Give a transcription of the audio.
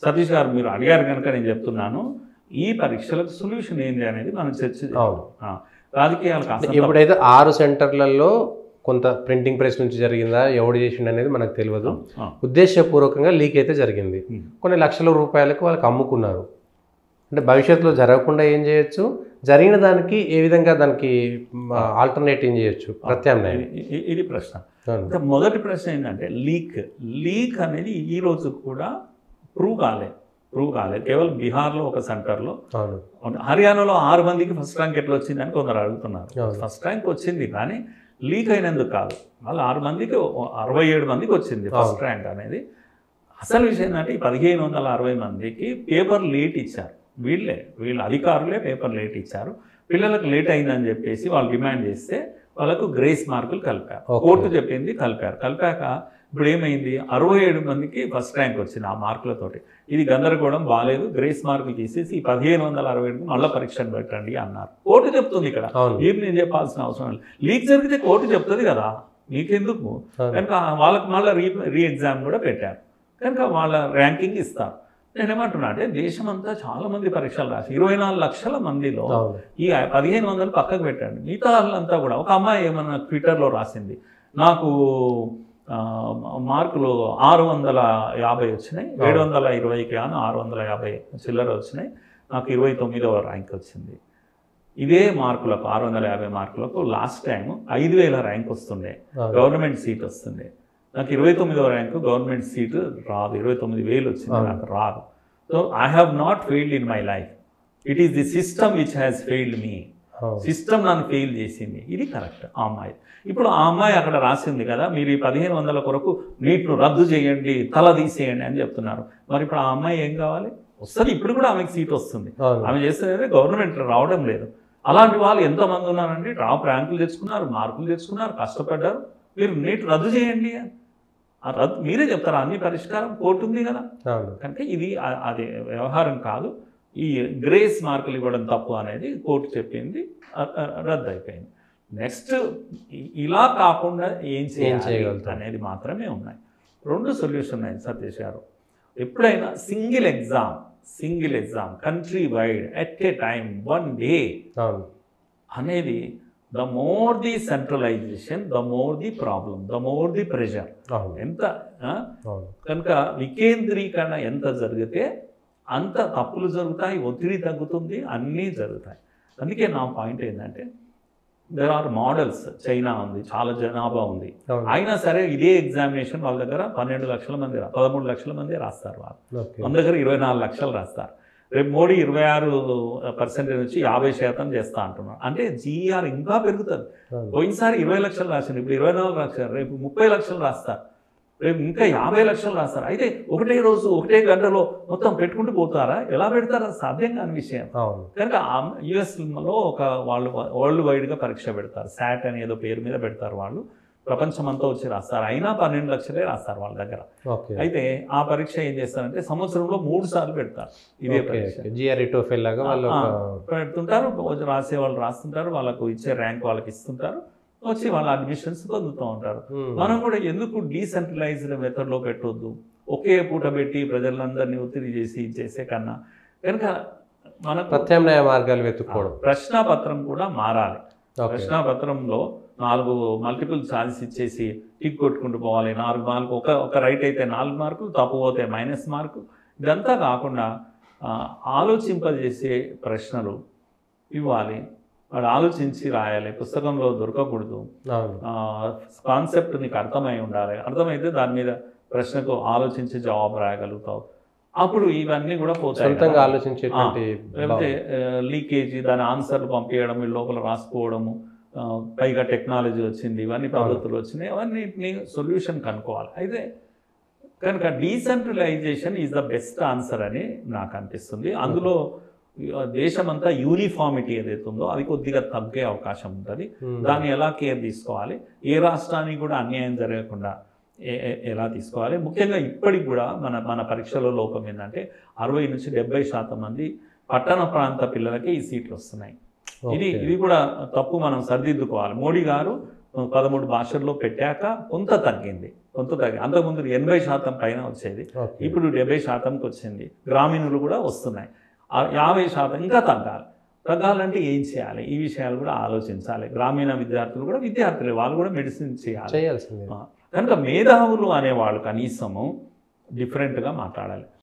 సతీష్ గారు మీరు అడిగారు కనుక నేను చెప్తున్నాను, ఈ పరీక్షలకు సొల్యూషన్ ఏంటి అనేది మనం చర్చ రాజకీయాలకు ఇప్పుడైతే 6 సెంటర్లలో కొంత ప్రింటింగ్ ప్రెస్ నుంచి జరిగిందా ఎవడు చేసిండు అనేది మనకు తెలియదు. ఉద్దేశపూర్వకంగా లీక్ అయితే జరిగింది. కొన్ని లక్షల రూపాయలకు వాళ్ళకి అమ్ముకున్నారు. అంటే భవిష్యత్తులో జరగకుండా ఏం చేయొచ్చు, జరిగిన దానికి ఏ విధంగా దానికి ఆల్టర్నేట్ ఏం చేయొచ్చు, ప్రత్యామ్నాయం. ఇది ప్రశ్న. మొదటి ప్రశ్న ఏంటంటే లీక్ అనేది ఈ రోజు కూడా ప్రూవ్ కాలేదు. కేవలం బీహార్లో ఒక సెంటర్లో, హర్యానాలో 6 మందికి ఫస్ట్ ర్యాంక్ ఎట్లా వచ్చిందని కొందరు అడుగుతున్నారు. ఫస్ట్ ర్యాంక్ వచ్చింది కానీ లీక్ అయినందుకు కాదు. వాళ్ళు 6 మందికి 67 మందికి వచ్చింది ఫస్ట్ ర్యాంక్ అనేది. అసలు విషయం ఏంటంటే ఈ 1560 మందికి పేపర్ లేట్ ఇచ్చారు. వీళ్ళ అధికారులే పేపర్ లేట్ ఇచ్చారు. పిల్లలకు లేట్ అయిందని చెప్పేసి వాళ్ళు డిమాండ్ చేస్తే వాళ్ళకు గ్రేస్ మార్కులు కలిపారు. కోర్టు చెప్పింది కలిపాక ఇప్పుడు ఏమైంది, 67 మందికి ఫస్ట్ ర్యాంక్ వచ్చింది ఆ మార్కులతోటి. ఇది గందరగోళం బాగాలేదు, గ్రేస్ మార్కులు తీసేసి 1567 మళ్ళీ పరీక్షను పెట్టండి అన్నారు. కోర్టు చెప్తుంది ఇక్కడ, మీరు నేను చెప్పాల్సిన అవసరం లేదు. లీక్ జరిగితే కోర్టు చెప్తుంది కదా, మీకెందుకు కనుక వాళ్ళకి మళ్ళీ రీ ఎగ్జామ్ కూడా పెట్టారు కనుక వాళ్ళ ర్యాంకింగ్ ఇస్తారు. నేనేమంటున్నా అంటే దేశమంతా చాలా మంది పరీక్షలు రాసి 24 లక్షల మందిలో ఈ 1500 పక్కకు పెట్టండి. మిగతా వాళ్ళంతా కూడా, ఒక అమ్మాయి ఏమన్నా ట్విట్టర్లో రాసింది, నాకు మార్కులు 650 వచ్చినాయి, 720కి 650 చిల్లర వచ్చినాయి, నాకు 29వ ర్యాంక్ వచ్చింది. ఇదే మార్కులకు 650 మార్కులకు లాస్ట్ టైం 5000 ర్యాంక్ వస్తుండే, గవర్నమెంట్ సీట్ వస్తుండే. నాకు 29వ ర్యాంకు గవర్నమెంట్ సీటు రాదు, 29,000 వచ్చింది, నాకు రాదు. So I have not failed in my life, it is the system which has failed me. System నన్ను ఫెయిల్ చేసింది. ఇది కరెక్ట్. ఆ అమ్మాయి ఇప్పుడు ఆ అమ్మాయి అక్కడ రాసింది కదా, మీరు ఈ 1500 కొరకు నీట్ను రద్దు చేయండి, తల తీసేయండి అని చెప్తున్నారు. మరి ఇప్పుడు ఆ అమ్మాయి ఏం కావాలి? వస్తుంది, ఇప్పుడు కూడా ఆమెకు సీట్ వస్తుంది. ఆమె చేస్తే గవర్నమెంట్ రావడం లేదు. అలాంటి వాళ్ళు ఎంతమంది ఉన్నారండి, టాప్ ర్యాంకులు తెచ్చుకున్నారు, మార్కులు తెచ్చుకున్నారు, కష్టపడ్డారు. మీరు నీట్ రద్దు చేయండి, రద్దు మీరే చెప్తారా? అన్ని పరిష్కారం కోర్టు ఉంది కదా. కనుక ఇది అది వ్యవహారం కాదు. ఈ గ్రేస్ మార్కులు ఇవ్వడం తప్పు అనేది కోర్టు చెప్పింది, రద్దు అయిపోయింది. నెక్స్ట్ ఇలా కాకుండా ఏం చేయాలి అనేది మాత్రమే ఉన్నాయి. 2 సొల్యూషన్ ఉన్నాయి సతీష్ గారు. ఎప్పుడైనా single exam country wide at a time 1 day అనేది, the more the centralization, the more the problem, the more the pressure. ఎంత కనుక వికేంద్రీకరణ ఎంత జరిగితే అంత తప్పులు జరుగుతాయి, ఒత్తిడి తగ్గుతుంది, అన్నీ జరుగుతాయి. అందుకే నా పాయింట్ ఏంటంటే, దెర్ ఆర్ మోడల్స్. చైనా ఉంది, చాలా జనాభా ఉంది, అయినా సరే ఇదే ఎగ్జామినేషన్ వాళ్ళ దగ్గర 12 లక్షల మంది 13 లక్షల మంది రాస్తారు. వాళ్ళు మన దగ్గర 24 లక్షలు రాస్తారు. రేపు మోడీ 26% నుంచి 50% చేస్తా అంటున్నారు. అంటే జీఆర్ ఇంకా పెరుగుతుంది. పోయినసారి 20 లక్షలు రాసింది, ఇప్పుడు 24 లక్షలు, రేపు 30 లక్షలు రాస్తారు, రేపు ఇంకా 50 లక్షలు రాస్తారు. అయితే ఒకటే రోజు ఒకటే గంటలో మొత్తం పెట్టుకుంటూ పోతారా? ఎలా పెడతారా? సాధ్యం కాని విషయం. కనుక యుఎస్లో వాళ్ళు వరల్డ్ వైడ్గా పరీక్ష పెడతారు, శాట్ అని ఏదో పేరు మీద పెడతారు. వాళ్ళు ప్రపంచమంతా వచ్చి రాస్తారు, అయినా 12 లక్షలే రాస్తారు వాళ్ళ దగ్గర. అయితే ఆ పరీక్ష ఏం చేస్తారంటే సంవత్సరంలో 3 సార్లు పెడతారు. ఇదే పరీక్ష పెడుతుంటారు, రాసే వాళ్ళు రాస్తుంటారు, వాళ్ళకు ఇచ్చే ర్యాంక్ వాళ్ళకి ఇస్తుంటారు, వచ్చి వాళ్ళ అడ్మిషన్స్ పొందుతూ ఉంటారు. మనం కూడా ఎందుకు డీసెంట్రలైజ్డ్ మెథడ్లో పెట్టొద్దు? ఒకే పూట పెట్టి ప్రజలందరినీ ఒత్తిడి చేసే కన్నా కనుక మనకు ప్రత్యామ్నాయ మార్గాలు వెతుక్కోవడం. ప్రశ్నాపత్రం కూడా మారాలి. ప్రశ్నాపత్రంలో 4 మల్టిపుల్ ఛాయిస్ ఇచ్చేసి టిక్ కొట్టుకుంటూ పోవాలి. 4 మార్కులు, ఒక రైట్ అయితే 4 మార్కులు, తప్పు పోతే మైనస్ మార్కు. ఇదంతా కాకుండా ఆలోచింపజేసే ప్రశ్నలు ఇవ్వాలి, వాడు ఆలోచించి రాయాలి, పుస్తకంలో దొరకకూడదు. కాన్సెప్ట్ నీకు అర్థమై ఉండాలి, అర్థమైతే దాని మీద ప్రశ్నకు ఆలోచించి జవాబు రాయగలుగుతావు. అప్పుడు ఇవన్నీ కూడా పోతాయి. లేకపోతే లీకేజీ, దాని ఆన్సర్లు పంపించడం, లోపల రాసుకోవడము, పైగా టెక్నాలజీ వచ్చింది, ఇవన్నీ పద్ధతులు వచ్చినాయి, అవన్నిటిని సొల్యూషన్ కనుక్కోవాలి. అయితే కనుక decentralisation is the best answer అని నాకు అనిపిస్తుంది. అందులో దేశమంతా యూనిఫామిటీ ఏదైతే ఉందో అది కొద్దిగా తగ్గే అవకాశం ఉంటుంది. దాన్ని ఎలా కేర్ తీసుకోవాలి, ఏ రాష్ట్రానికి కూడా అన్యాయం జరగకుండా ఎలా తీసుకోవాలి. ముఖ్యంగా ఇప్పటికి కూడా మన పరీక్షల లోపం ఏంటంటే 60 నుంచి 70% మంది పట్టణ ప్రాంత పిల్లలకి ఈ సీట్లు వస్తున్నాయి. ఇది కూడా తప్పు, మనం సరిదిద్దుకోవాలి. మోడీ గారు 13 భాషల్లో పెట్టాక కొంత తగ్గింది. అంతకుముందు 80% పైన వచ్చేది, ఇప్పుడు 70%కి వచ్చింది. గ్రామీణులు కూడా వస్తున్నాయి. 50% ఇంకా తగ్గాలంటే ఏం చేయాలి? ఈ విషయాలు కూడా ఆలోచించాలి. గ్రామీణ విద్యార్థులు కూడా విద్యార్థులే, వాళ్ళు కూడా మెడిసిన్ చేయాల్సిందే. కనుక మేధావులు అనేవాళ్ళు కనీసము డిఫరెంట్గా మాట్లాడాలి.